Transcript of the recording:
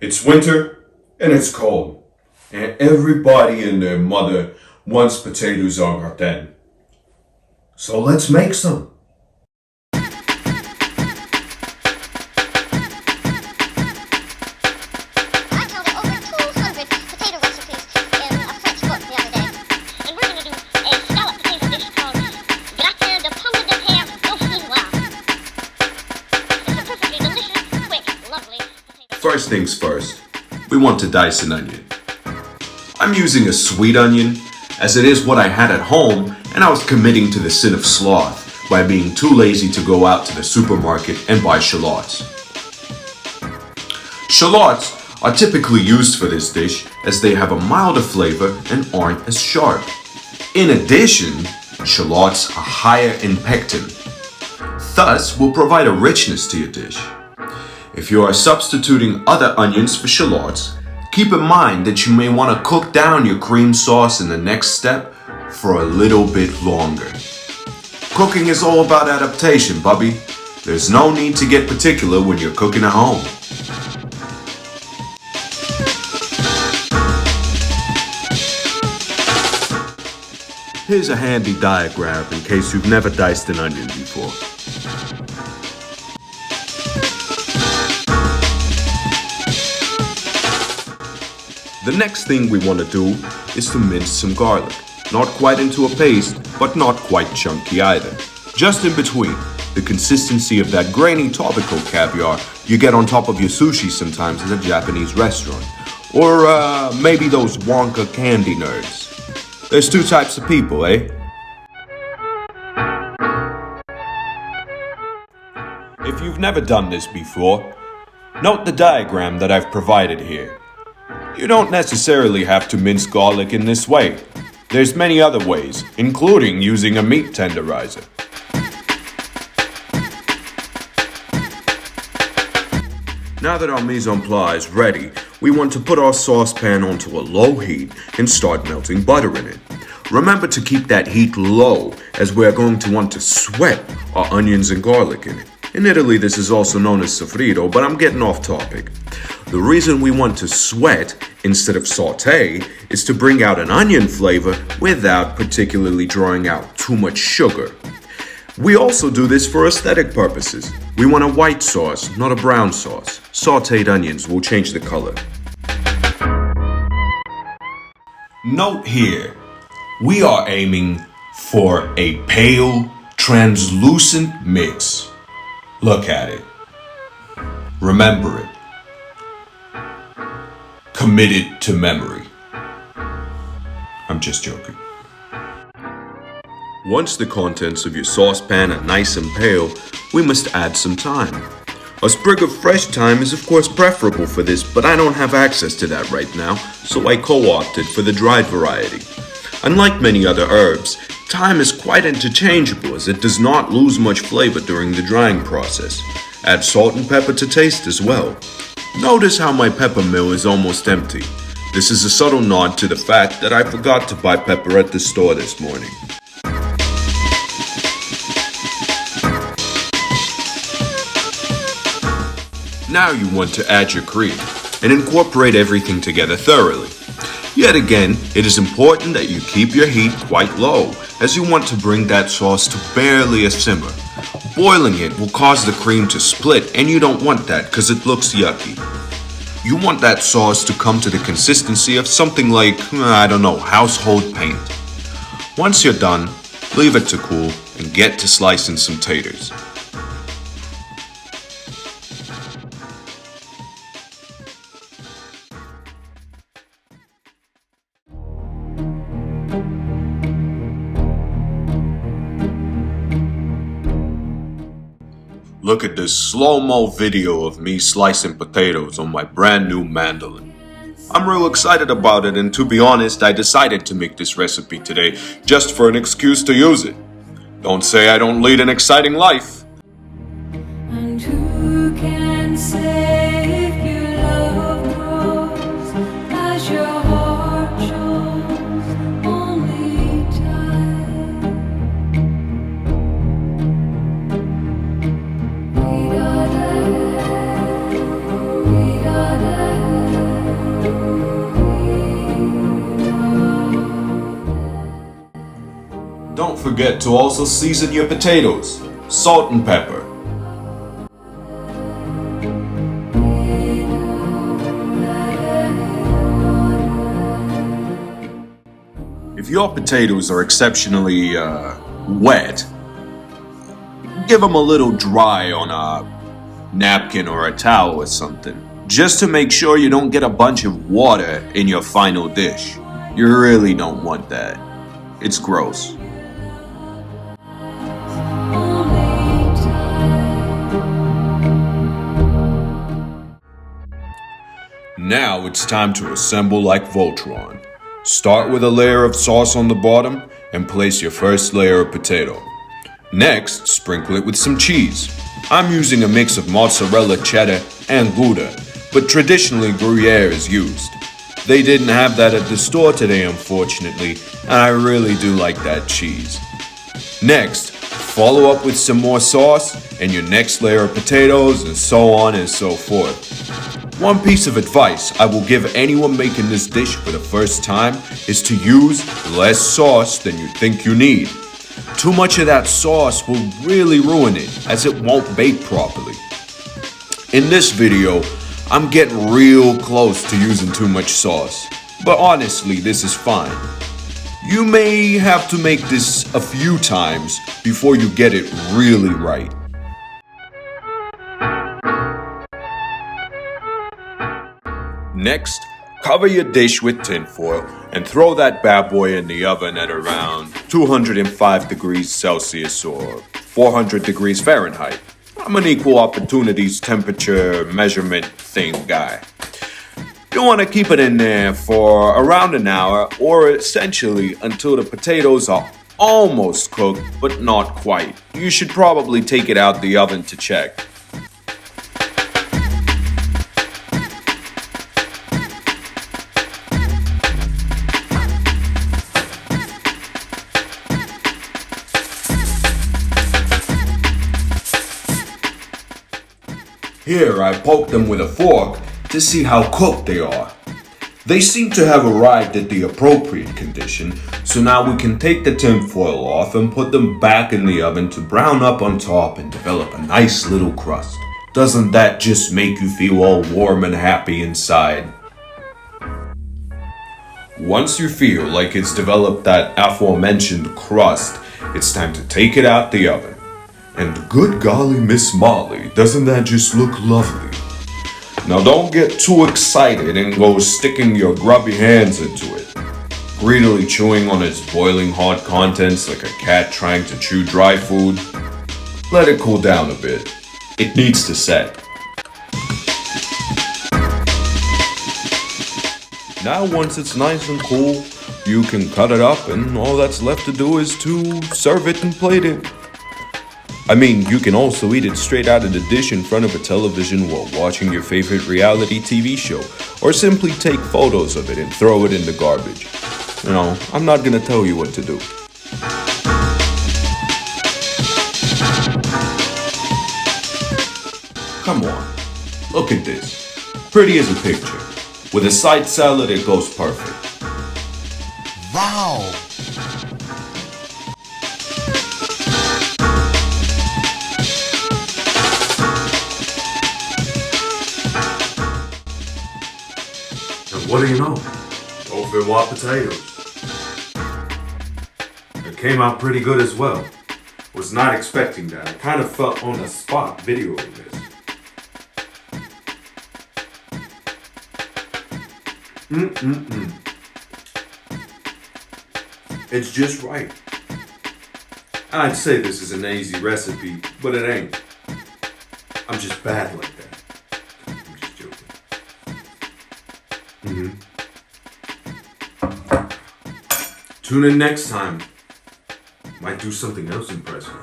It's winter and it's cold, and everybody and their mother wants potatoes au gratin. So let's make some. I counted over 200 potato recipes in a French book the other day. And we're going to do a scallop potato dish called Gratin de pomme de terre Dauphinoise. It's a perfectly delicious, quick, lovely potato. First things first, we want to dice an onion. I'm using a sweet onion, as it is what I had at home, and I was committing to the sin of sloth by being too lazy to go out to the supermarket and buy shallots. Shallots are typically used for this dish as they have a milder flavor and aren't as sharp. In addition, shallots are higher in pectin, thus will provide a richness to your dish. If you are substituting other onions for shallots, keep in mind that you may want to cook down your cream sauce in the next step for a little bit longer. Cooking is all about adaptation, bubby. There's no need to get particular when you're cooking at home. Here's a handy diagram in case you've never diced an onion before. The next thing we want to do is to mince some garlic. Not quite into a paste, but not quite chunky either. Just in between, the consistency of that grainy topical caviar you get on top of your sushi sometimes at a Japanese restaurant. Or maybe those Wonka candy nerds. There's two types of people, eh? If you've never done this before, note the diagram that I've provided here. You don't necessarily have to mince garlic in this way. There's many other ways, including using a meat tenderizer. Now that our mise en place is ready, we want to put our saucepan onto a low heat and start melting butter in it. Remember to keep that heat low, as we're going to want to sweat our onions and garlic in it. In Italy, this is also known as soffritto, but I'm getting off topic. The reason we want to sweat instead of saute is to bring out an onion flavor without particularly drawing out too much sugar. We also do this for aesthetic purposes. We want a white sauce, not a brown sauce. Sauteed onions will change the color. Note here, we are aiming for a pale, translucent mix. Look at it. Remember it. Committed to memory. I'm just joking. Once the contents of your saucepan are nice and pale, we must add some thyme. A sprig of fresh thyme is of course preferable for this, but I don't have access to that right now, so I co-opted for the dried variety. Unlike many other herbs, thyme is quite interchangeable as it does not lose much flavor during the drying process. Add salt and pepper to taste as well. Notice how my pepper mill is almost empty. This is a subtle nod to the fact that I forgot to buy pepper at the store this morning. Now you want to add your cream and incorporate everything together thoroughly. Yet again, it is important that you keep your heat quite low, as you want to bring that sauce to barely a simmer. Boiling it will cause the cream to split, and you don't want that because it looks yucky. You want that sauce to come to the consistency of something like, household paint. Once you're done, leave it to cool and get to slicing some taters. Look at this slow-mo video of me slicing potatoes on my brand new mandolin. I'm real excited about it, and to be honest, I decided to make this recipe today just for an excuse to use it. Don't say I don't lead an exciting life. And who can say if your love grows as your heart shows only time? We got it. don't forget to also season your potatoes. Salt and pepper. If your potatoes are exceptionally wet, give them a little dry on a napkin or a towel or something, just to make sure you don't get a bunch of water in your final dish. You really don't want that. It's gross. Now it's time to assemble like Voltron. Start with a layer of sauce on the bottom and place your first layer of potato. Next, sprinkle it with some cheese. I'm using a mix of mozzarella, cheddar, and Gouda, but traditionally Gruyere is used. They didn't have that at the store today, unfortunately, and I really do like that cheese. Next, follow up with some more sauce and your next layer of potatoes, and so on and so forth. One piece of advice I will give anyone making this dish for the first time is to use less sauce than you think you need. Too much of that sauce will really ruin it, as it won't bake properly. In this video, I'm getting real close to using too much sauce, but honestly, this is fine. You may have to make this a few times before you get it really right. Next, cover your dish with tinfoil and throw that bad boy in the oven at around 205 degrees Celsius or 400 degrees Fahrenheit. I'm an equal opportunities temperature measurement thing guy. You want to keep it in there for around an hour or essentially until the potatoes are almost cooked but not quite. You should probably take it out the oven to check. Here I poke them with a fork to see how cooked they are. They seem to have arrived at the appropriate condition, so now we can take the tinfoil off and put them back in the oven to brown up on top and develop a nice little crust. Doesn't that just make you feel all warm and happy inside? Once you feel like it's developed that aforementioned crust, it's time to take it out the oven. And good golly, Miss Molly, doesn't that just look lovely? Now don't get too excited and go sticking your grubby hands into it, greedily chewing on its boiling hot contents like a cat trying to chew dry food. Let it cool down a bit. It needs to set. Now once it's nice and cool, you can cut it up and all that's left to do is to serve it and plate it. I mean, you can also eat it straight out of the dish in front of a television while watching your favorite reality TV show, or simply take photos of it and throw it in the garbage. You know, I'm not gonna tell you what to do. Come on, look at this. Pretty as a picture. With a side salad, it goes perfect. Wow! What do you know? Dauphinoise potatoes. It came out pretty good as well. Was not expecting that. I kind of felt on the spot videoing this. It's just right. I'd say this is an easy recipe, but it ain't. I'm just bad like that. I'm just joking. Tune in next time. Might do something else impressive.